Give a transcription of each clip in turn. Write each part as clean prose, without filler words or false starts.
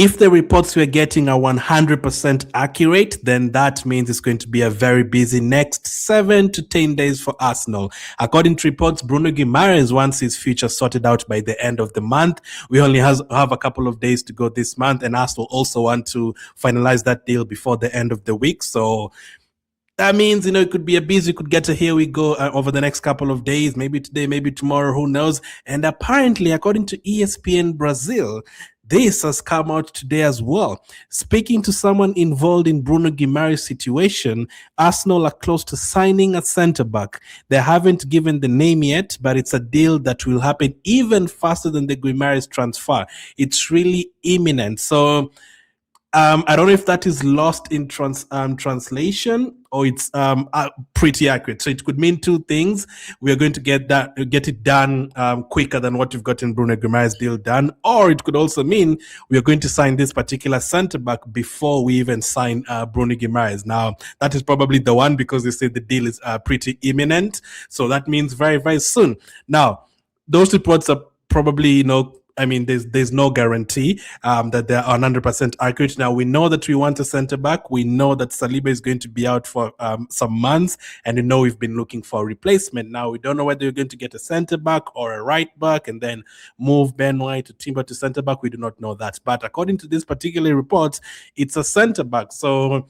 If the reports we're getting are 100% accurate, then that means it's going to be a very busy next 7 to 10 days for Arsenal. According to reports, Bruno Guimaraes wants his future sorted out by the end of the month. We only have a couple of days to go this month, and Arsenal also want to finalize that deal before the end of the week. So that means, it could be a busy, could get a here we go over the next couple of days, maybe today, maybe tomorrow, who knows. And apparently, according to ESPN Brazil, this has come out today as well. Speaking to someone involved in Bruno Guimaraes' situation, Arsenal are close to signing a centre-back. They haven't given the name yet, but it's a deal that will happen even faster than the Guimaraes transfer. It's really imminent. So I don't know if that is lost in translation or it's pretty accurate. So it could mean two things. We are going to get it done quicker than what we've gotten Bruno Guimaraes' deal done, or it could also mean we are going to sign this particular centre back before we even sign Bruno Guimaraes. Now that is probably the one because they say the deal is pretty imminent. So that means very, very soon. Now those reports are probably there's no guarantee that they're 100% accurate. Now, we know that we want a centre-back. We know that Saliba is going to be out for some months, and we know we've been looking for a replacement. Now, we don't know whether you're going to get a centre-back or a right-back and then move Ben White to Timber to centre-back. We do not know that. But according to this particular report, it's a centre-back. So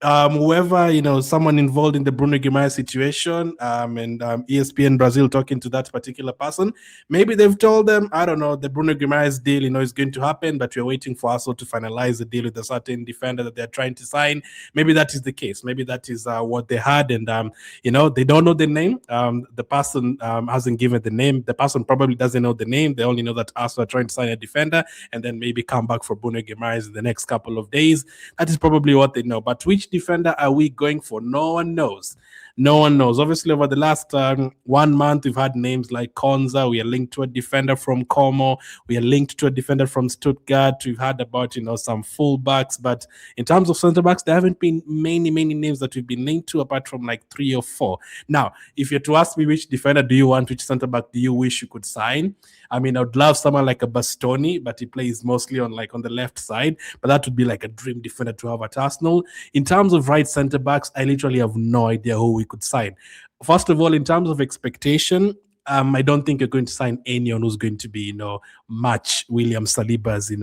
whoever, someone involved in the Bruno Guimaraes situation, and ESPN Brazil talking to that particular person, maybe they've told them, I don't know, the Bruno Guimaraes deal, is going to happen, but we're waiting for Arsenal to finalize the deal with a certain defender that they're trying to sign. Maybe that is the case. Maybe that is what they had, and they don't know the name. The person hasn't given the name. The person probably doesn't know the name. They only know that Arsenal are trying to sign a defender, and then maybe come back for Bruno Guimaraes in the next couple of days. That is probably what they know. But which defender are we going for? No one knows. No one knows. Obviously, over the last 1 month, we've had names like Konsa. We are linked to a defender from Como. We are linked to a defender from Stuttgart. We've had about, some fullbacks. But in terms of centre-backs, there haven't been many names that we've been linked to apart from like 3 or 4. Now, if you're to ask me which defender do you want, which centre-back do you wish you could sign? I mean, I would love someone like a Bastoni, but he plays mostly on the left side. But that would be like a dream defender to have at Arsenal. In terms of right centre-backs, I literally have no idea who we could sign. First of all, in terms of expectation, I don't think you're going to sign anyone who's going to be, match William Saliba's,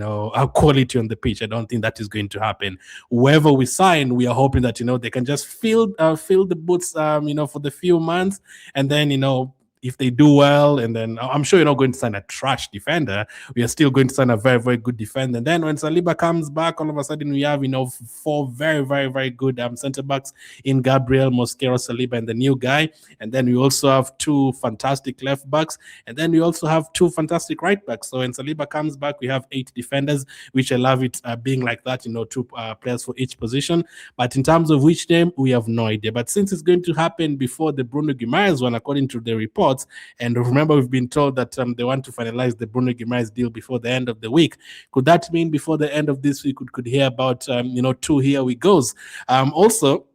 quality on the pitch. I don't think that is going to happen. Whoever we sign, we are hoping that, they can just fill the boots, for the few months, and then, if they do well, and then I'm sure you're not going to sign a trash defender. We are still going to sign a very, very good defender. And then when Saliba comes back, all of a sudden we have, 4 very, very, very good center-backs in Gabriel, Mosquera, Saliba, and the new guy. And then we also have 2 fantastic left-backs. And then we also have 2 fantastic right-backs. So when Saliba comes back, we have 8 defenders, which I love it being like that, 2 players for each position. But in terms of which name, we have no idea. But since it's going to happen before the Bruno Guimaraes one, according to the report, and remember, we've been told that they want to finalize the Bruno Guimaraes deal before the end of the week. Could that mean before the end of this week we could hear about 2 here we goes? Also,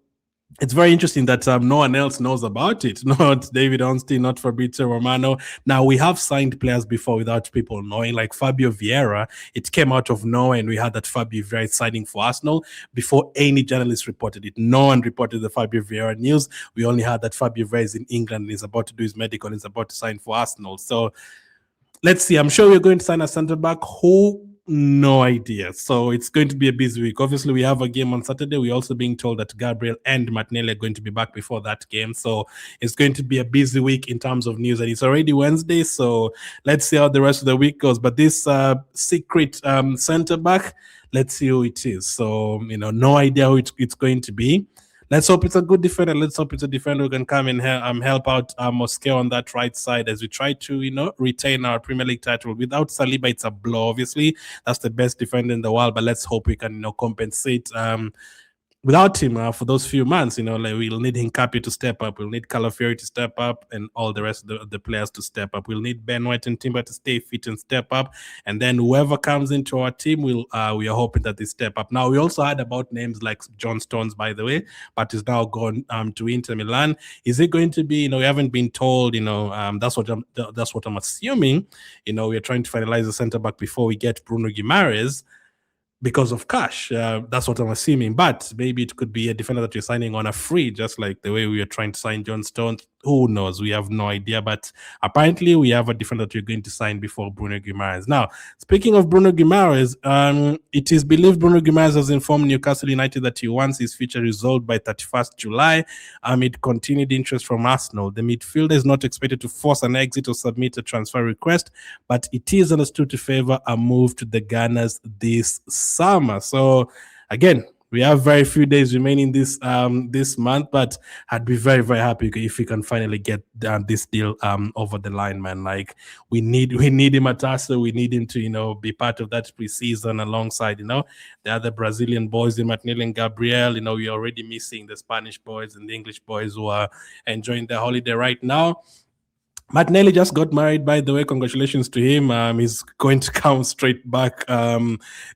it's very interesting that no one else knows about it. Not David Ornstein, not Fabrizio Romano. Now, we have signed players before without people knowing, like Fabio Vieira. It came out of nowhere, and we had that Fabio Vieira signing for Arsenal before any journalist reported it. No one reported the Fabio Vieira news. We only had that Fabio Vieira is in England and is about to do his medical and is about to sign for Arsenal. So let's see. I'm sure we're going to sign a centre-back. Who? No idea. So it's going to be a busy week. Obviously, we have a game on Saturday. We're also being told that Gabriel and Martinelli are going to be back before that game. So it's going to be a busy week in terms of news. And it's already Wednesday. So let's see how the rest of the week goes. But this secret centre-back, let's see who it is. So, no idea who it's going to be. Let's hope it's a good defender. Let's hope it's a defender who can come and help out Mosquera on that right side as we try to, retain our Premier League title. Without Saliba, it's a blow, obviously. That's the best defender in the world, but let's hope we can, compensate without him for those few months. We'll need Hincapié to step up. We'll need Calafiori to step up and all the rest of the players to step up. We'll need Ben White and Timber to stay fit and step up. And then whoever comes into our team, we are hoping that they step up. Now, we also heard about names like John Stones, by the way, but is now gone to Inter Milan. Is it going to be, we haven't been told, that's what I'm assuming. We're trying to finalize the centre-back before we get Bruno Guimaraes. because of cash. That's what I'm assuming. But maybe it could be a defender that you're signing on a free, just like the way we are trying to sign John Stones. Who knows? We have no idea. But apparently, we have a defender that you're going to sign before Bruno Guimaraes. Now, speaking of Bruno Guimaraes, it is believed Bruno Guimaraes has informed Newcastle United that he wants his future resolved by 31st July amid continued interest from Arsenal. The midfielder is not expected to force an exit or submit a transfer request, but it is understood to favor a move to the Gunners this summer. So again, we have very few days remaining this month, but I'd be very, very happy if we can finally get this deal over the line, man. Like we need him at Arsenal. We need him to be part of that preseason alongside the other Brazilian boys, the Martinelli and Gabriel. We're already missing the Spanish boys and the English boys who are enjoying their holiday right now. Martinelli just got married, by the way. Congratulations to him. He's going to come straight back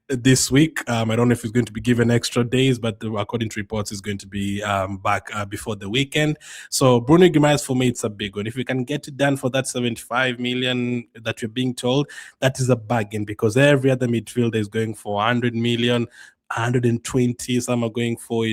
this week. I don't know if he's going to be given extra days, but according to reports, he's going to be back before the weekend. So Bruno Guimaraes, for me, it's a big one. If we can get it done for that 75 million that you're being told, that is a bargain, because every other midfielder is going for 100 million. 120, some are going for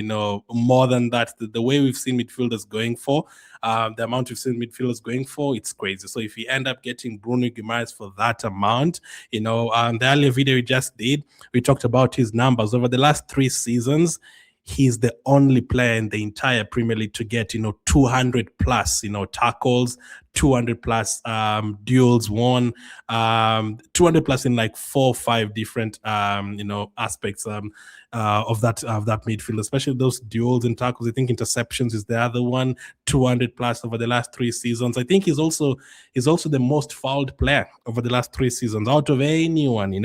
more than that. The way we've seen midfielders going for, the amount we've seen midfielders going for, it's crazy. So if you end up getting Bruno Guimaraes for that amount, the earlier video we just did, we talked about his numbers over the last 3 seasons. He's the only player in the entire Premier League to get 200 plus tackles, 200 plus duels won, 200 plus in like 4 or 5 different aspects of that midfield, especially those duels and tackles. I think interceptions is the other one, 200 plus over the last 3 seasons. I think he's also the most fouled player over the last 3 seasons out of anyone.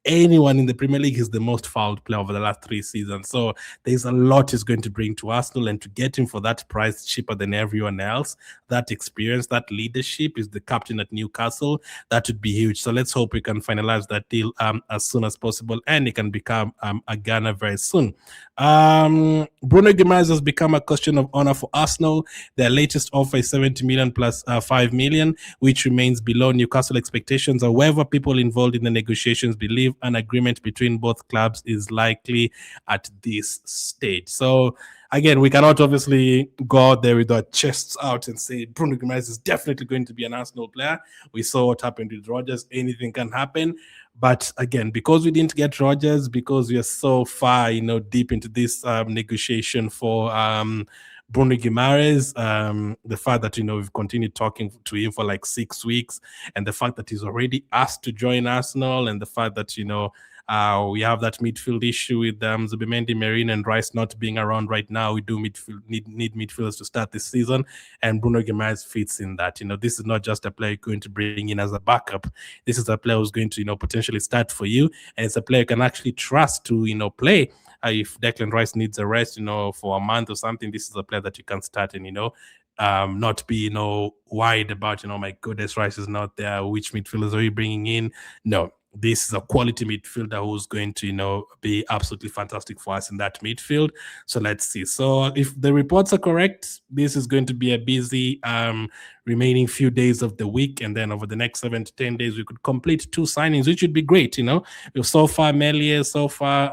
Anyone in the Premier League is the most fouled player over the last 3 seasons. So there's a lot he's going to bring to Arsenal, and to get him for that price cheaper than everyone else, that experience, that leadership, is the captain at Newcastle. That would be huge. So let's hope we can finalize that deal as soon as possible, and he can become a Gunner very soon. Bruno Guimaraes has become a question of honor for Arsenal. Their latest offer is 70 million plus 5 million, which remains below Newcastle expectations. However, people involved in the negotiations believe an agreement between both clubs is likely at this stage. So again, we cannot obviously go out there with our chests out and say Bruno Guimaraes is definitely going to be an Arsenal player. We saw what happened with Rodgers. Anything can happen. But again, because we didn't get Rodgers, because we are so far, deep into this negotiation for Bruno Guimaraes, the fact that we've continued talking to him for like 6 weeks, and the fact that he's already asked to join Arsenal, and the fact that we have that midfield issue with Zubimendi, Merino, and Rice not being around right now. We do need midfielders to start this season, and Bruno Guimaraes fits in that. This is not just a player you're going to bring in as a backup. This is a player who's going to potentially start for you, and it's a player you can actually trust to play. If Declan Rice needs a rest, for a month or something, this is a player that you can start and not be worried about my goodness, Rice is not there. Which midfielders are you bringing in? No. This is a quality midfielder who's going to, be absolutely fantastic for us in that midfield. So let's see. So if the reports are correct, this is going to be a busy remaining few days of the week. And then over the next 7 to 10 days, we could complete 2 signings, which would be great. We've so far Melia, so far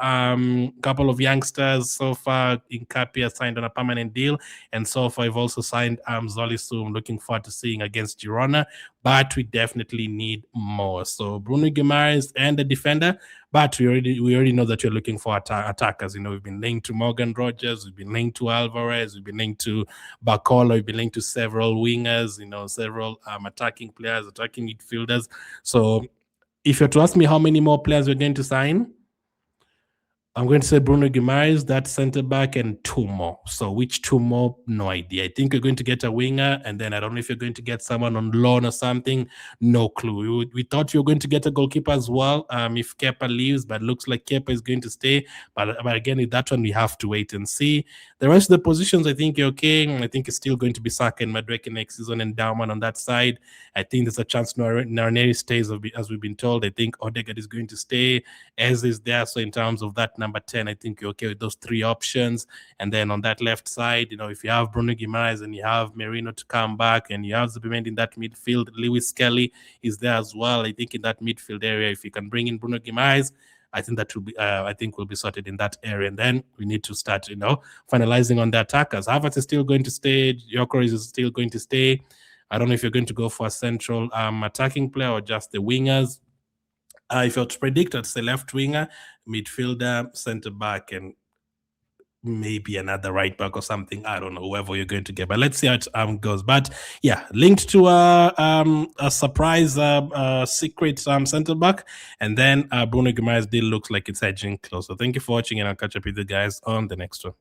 couple of youngsters, so far Incapia signed on a permanent deal. And so far, I've also signed Tzolis, who I'm looking forward to seeing against Girona. But we definitely need more. So Bruno Guimaraes and the defender, but we already know that you're looking for attackers. We've been linked to Morgan Rogers, we've been linked to Alvarez, we've been linked to Barcola, we've been linked to several wingers, several attacking players, attacking midfielders. So if you're to ask me how many more players we're going to sign, I'm going to say Bruno Guimaraes, that centre back, and 2 more. So which 2 more? No idea. I think you're going to get a winger, and then I don't know if you're going to get someone on loan or something. No clue. We thought you were going to get a goalkeeper as well if Kepa leaves, but looks like Kepa is going to stay. But again, with that one, we have to wait and see. The rest of the positions, I think you're okay. I think it's still going to be Saka and Madueke next season, and Dauman on that side. I think there's a chance Nwaneri stays, as we've been told. I think Odegaard is going to stay, as is there. So in terms of that number 10, I think you're okay with those 3 options. And then on that left side, if you have Bruno Guimaraes and you have Merino to come back, and you have Zubimendi in that midfield, Lewis Kelly is there as well. I think in that midfield area, if you can bring in Bruno Guimaraes, I think that will be, I think will be sorted in that area. And then we need to start, finalizing on the attackers. Havertz is still going to stay. Gyökeres is still going to stay. I don't know if you're going to go for a central attacking player or just the wingers. If you're to predict, I'd say left winger, midfielder, centre back, and maybe another right back or something. I don't know, whoever you're going to get, but let's see how it goes. But yeah, linked to a surprise secret centre back, and then Bruno Guimaraes deal looks like it's edging close. So thank you for watching, and I'll catch up with you guys on the next one.